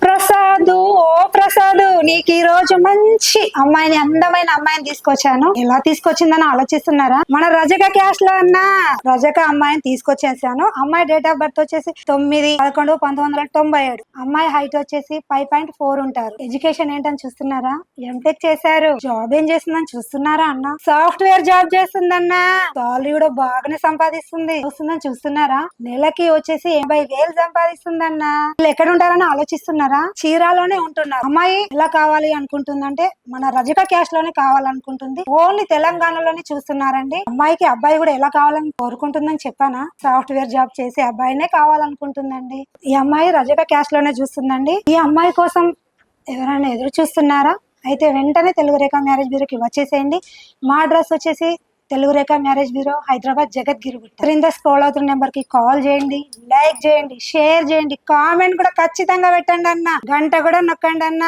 ప్రసాద్, ఓ ప్రసాద్, నీకు ఈ రోజు మంచి అమ్మాయిని, అందమైన అమ్మాయిని తీసుకొచ్చాను. ఎలా తీసుకొచ్చిందని ఆలోచిస్తున్నారా? మన రజక క్యాష్ లో అన్న రజక అమ్మాయిని తీసుకొచ్చేసాను. అమ్మాయి డేట్ ఆఫ్ బర్త్ వచ్చేసి 9/11/1997. అమ్మాయి హైట్ వచ్చేసి 5.4 ఉంటారు. ఎడ్యుకేషన్ ఏంటని చూస్తున్నారా? ఎంటెక్ చేశారు. జాబ్ ఏం చేస్తుందని చూస్తున్నారా అన్న? Software job చేస్తుందన్నా. సాలరీ కూడా బాగానే సంపాదిస్తుంది. వస్తుందని చూస్తున్నారా? నెలకి వచ్చేసి 80,000 సంపాదిస్తుందన్నా. వీళ్ళు ఎక్కడ ఉంటారని ఆలోచిస్తున్నారా? చీరాలోనే ఉంటున్నారు. అమ్మాయి ఎలా కావాలి అనుకుంటుందంటే మన రజక క్యాష్ లోనే కావాలనుకుంటుంది. ఓన్లీ తెలంగాణలోనే చూస్తున్నారండి. అమ్మాయికి అబ్బాయి కూడా ఎలా కావాలని కోరుకుంటుందని చెప్పానా? సాఫ్ట్వేర్ జాబ్ చేసే అబ్బాయినే కావాలనుకుంటుందండి. ఈ అమ్మాయి రజక క్యాష్ లోనే చూస్తుందండి. ఈ అమ్మాయి కోసం ఎవరైనా ఎదురు చూస్తున్నారా? అయితే వెంటనే తెలుగు రేఖ మ్యారేజ్ బ్యూరోకి వచ్చేసేయండి. మా అడ్రస్ వచ్చేసి తెలుగు రేఖ మ్యారేజ్ బ్యూరో, హైదరాబాద్, జగద్గిరి గుట్ట. క్రింద స్క్రోల్ అవుతున్న నెంబర్ కి కాల్ చేయండి, లైక్ చేయండి, షేర్ చేయండి, కామెంట్ కూడా ఖచ్చితంగా పెట్టండి అన్న. గంట కూడా నొక్కండి అన్న.